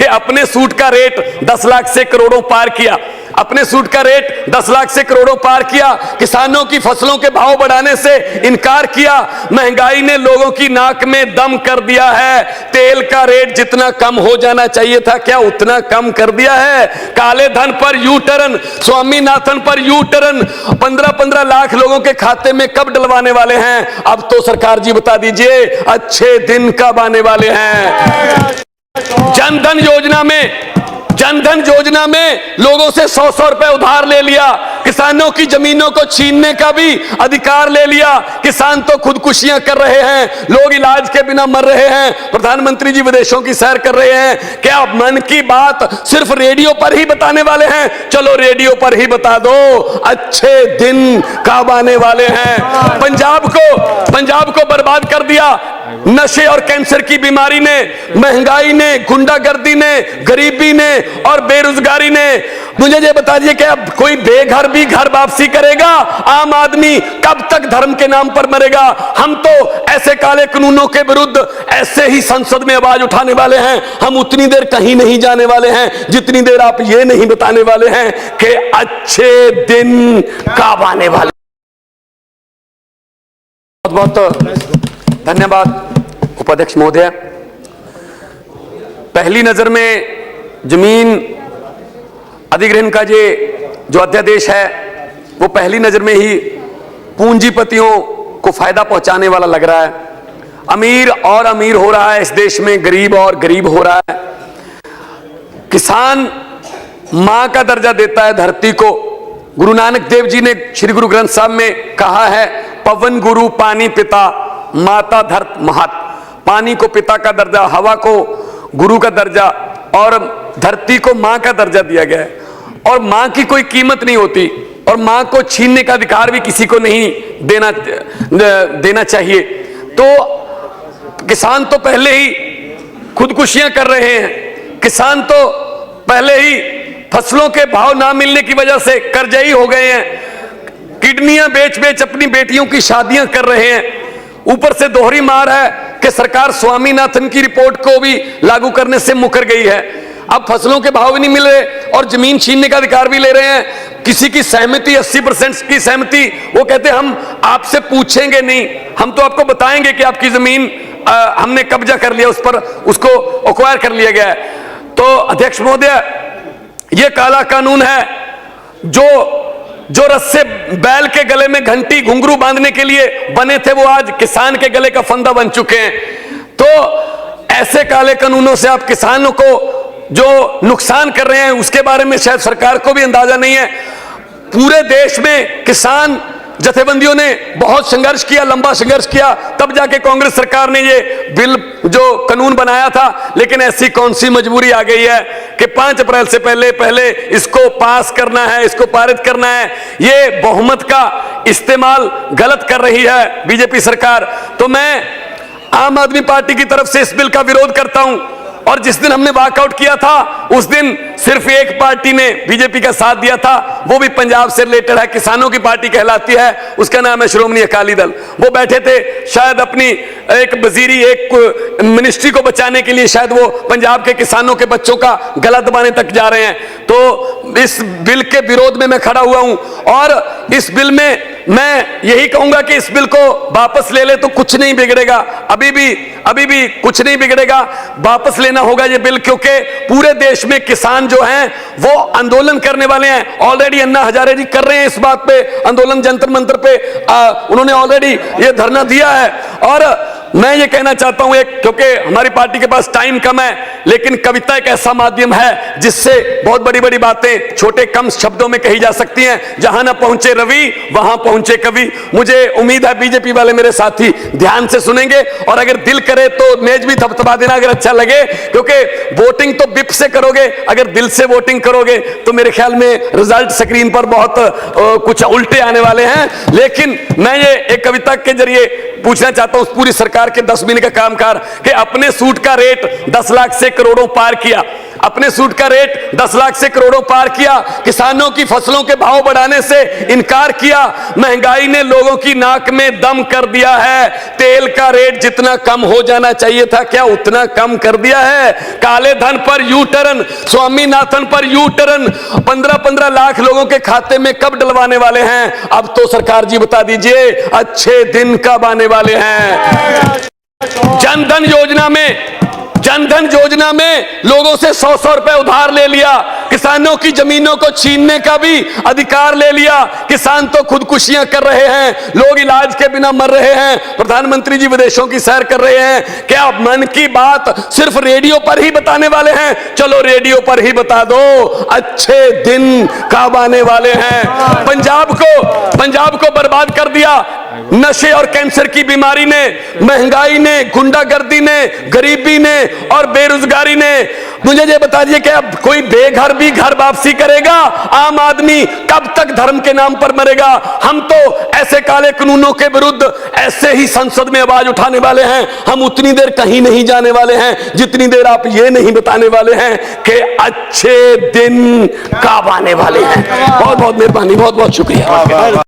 कि अपने सूट का रेट 10 लाख से करोड़ों पार किया, अपने सूट का रेट 10 लाख से करोड़ों पार किया, किसानों की फसलों के भाव बढ़ाने से इनकार किया। महंगाई ने लोगों की नाक में दम कर दिया है। तेल का रेट जितना कम हो जाना चाहिए था क्या उतना कम कर दिया है। काले धन पर यू टर्न, स्वामीनाथन पर यू टर्न 15-15 लाख लोगों के खाते में कब डलवाने वाले हैं? अब तो सरकार जी बता दीजिए अच्छे दिन कब आने वाले हैं। जनधन योजना में लोगों से 100-100 रुपए उधार ले लिया, किसानों की जमीनों को छीनने का भी अधिकार ले लिया। किसान तो खुदकुशियां कर रहे हैं, लोग इलाज के बिना मर रहे हैं, प्रधानमंत्री जी विदेशों की सैर कर रहे हैं। क्या मन की बात सिर्फ रेडियो पर ही बताने वाले हैं? चलो रेडियो पर ही बता दो अच्छे दिन कब आने वाले हैं। पंजाब को बर्बाद कर दिया नशे और कैंसर की बीमारी ने, महंगाई ने, गुंडागर्दी ने, गरीबी ने और बेरोजगारी ने। मुझे ये बता दीजिए कि अब कोई बेघर भी घर वापसी करेगा? आम आदमी कब तक धर्म के नाम पर मरेगा? हम तो ऐसे काले कानूनों के विरुद्ध ऐसे ही संसद में आवाज उठाने वाले हैं। हम उतनी देर कहीं नहीं जाने वाले हैं जितनी देर आप ये नहीं बताने वाले हैं कि अच्छे दिन कब आने वाले। बहुत बहुत धन्यवाद उपाध्यक्ष महोदय। पहली नजर में जमीन अधिग्रहण का ये जो अध्यादेश है वो पहली नजर में ही पूंजीपतियों को फायदा पहुंचाने वाला लग रहा है। अमीर और अमीर हो रहा है इस देश में, गरीब और गरीब हो रहा है। किसान मां का दर्जा देता है धरती को। गुरु नानक देव जी ने श्री गुरु ग्रंथ साहब में कहा है, पवन गुरु पानी पिता माता धरत महत। पानी को पिता का दर्जा, हवा को गुरु का दर्जा और धरती को मां का दर्जा दिया गया है। और मां की कोई कीमत नहीं होती और मां को छीनने का अधिकार भी किसी को नहीं देना चाहिए। तो किसान तो पहले ही खुदकुशियां कर रहे हैं, किसान तो पहले ही फसलों के भाव ना मिलने की वजह से कर्जई हो गए हैं, किडनियां बेच बेच अपनी बेटियों की शादियां कर रहे हैं। ऊपर से दोहरी मार है कि सरकार स्वामीनाथन की रिपोर्ट को भी लागू करने से मुकर गई है। अब फसलों के भाव भी नहीं मिल रहे और जमीन छीनने का अधिकार भी ले रहे हैं। किसी की सहमति 80% की सहमति, वो कहते हैं हम आपसे पूछेंगे नहीं, हम तो आपको बताएंगे कि आपकी जमीन हमने कब्जा कर लिया, उस पर उसको एक्वायर कर लिया गया है। तो अध्यक्ष महोदय, ये काला कानून है जो रस्से बैल के गले में घंटी घुंघरू बांधने के लिए बने थे, वो आज किसान के गले का फंदा बन चुके हैं। तो ऐसे काले कानूनों से आप किसानों को जो नुकसान कर रहे हैं उसके बारे में शायद सरकार को भी अंदाजा नहीं है। पूरे देश में किसान जथेबंदियों ने बहुत संघर्ष किया, लंबा संघर्ष किया, तब जाके कांग्रेस सरकार ने ये बिल जो कानून बनाया था। लेकिन ऐसी कौन सी मजबूरी आ गई है कि 5 अप्रैल से पहले इसको पास करना है, इसको पारित करना है। ये बहुमत का इस्तेमाल गलत कर रही है बीजेपी सरकार। तो मैं आम आदमी पार्टी की तरफ से इस बिल का विरोध करता हूं। और जिस दिन हमने वॉकआउट किया था उस दिन सिर्फ एक पार्टी ने बीजेपी का साथ दिया था, वो भी पंजाब से रिलेटेड है, किसानों की पार्टी कहलाती है, उसका नाम है श्रोमणी अकाली दल। वो बैठे थे शायद अपनी एक वजीरी, एक मिनिस्ट्री को बचाने के लिए, शायद वो पंजाब के किसानों के बच्चों का गला दबाने तक जा रहे हैं। तो इस बिल के विरोध में मैं खड़ा हुआ हूं और इस बिल में मैं यही कहूंगा कि इस बिल को वापस ले ले तो कुछ नहीं बिगड़ेगा, अभी भी कुछ नहीं बिगड़ेगा। वापस लेना होगा ये बिल, क्योंकि पूरे देश में किसान जो हैं वो आंदोलन करने वाले हैं। ऑलरेडी अन्ना हजारे जी कर रहे हैं इस बात पे आंदोलन, जंतर मंतर पे उन्होंने ऑलरेडी ये धरना दिया है। और मैं ये कहना चाहता हूं, एक क्योंकि हमारी पार्टी के पास टाइम कम है, लेकिन कविता एक ऐसा माध्यम है जिससे बहुत बड़ी बड़ी बातें छोटे कम शब्दों में कही जा सकती हैं। जहां ना पहुंचे रवि वहां पहुंचे कवि। मुझे उम्मीद है बीजेपी वाले मेरे साथी ध्यान से सुनेंगे और अगर दिल करे तो मेज भी थपथपा देना अगर अच्छा लगे, क्योंकि वोटिंग तो बिप से करोगे, अगर दिल से वोटिंग करोगे तो मेरे ख्याल में रिजल्ट स्क्रीन पर बहुत कुछ उल्टे आने वाले हैं। लेकिन मैं ये एक कविता के जरिए पूछना चाहता हूं पूरी सरकार के 10 महीने का कामकाज कि अपने सूट का रेट 10 लाख से करोड़ों पार किया, अपने सूट का रेट 10 लाख से करोड़ों पार किया, किसानों की फसलों के भाव बढ़ाने से इनकार किया। महंगाई ने लोगों की नाक में दम कर दिया है। तेल का रेट जितना कम हो जाना चाहिए था, क्या उतना कम कर दिया है? काले धन पर यू टर्न, स्वामीनाथन पर यू टर्न 15-15 लाख लोगों के खाते में कब डलवाने वाले हैं? अब तो सरकार जी बता दीजिए, अच्छे दिन कब आने वाले हैं? जनधन योजना में लोगों से 100-100 रुपए उधार ले लिया, किसानों की जमीनों को छीनने का भी अधिकार ले लिया। किसान तो खुदकुशियां कर रहे हैं, लोग इलाज के बिना मर रहे हैं, प्रधानमंत्री जी विदेशों की सैर कर रहे हैं। क्या मन की बात सिर्फ रेडियो पर ही बताने वाले हैं? चलो रेडियो पर ही बता दो, अच्छे दिन कब आने वाले हैं? पंजाब को बर्बाद कर दिया नशे और कैंसर की बीमारी ने, महंगाई ने, गुंडागर्दी ने, गरीबी ने और बेरोजगारी ने। मुझे ये बता दीजिए कि अब कोई बेघर भी घर वापसी करेगा? आम आदमी कब तक धर्म के नाम पर मरेगा? हम तो ऐसे काले कानूनों के विरुद्ध ऐसे ही संसद में आवाज उठाने वाले हैं। हम उतनी देर कहीं नहीं जाने वाले हैं जितनी देर आप ये नहीं बताने वाले हैं कि अच्छे दिन कब आने वाले हैं। बहुत बहुत मेहरबानी, बहुत बहुत शुक्रिया।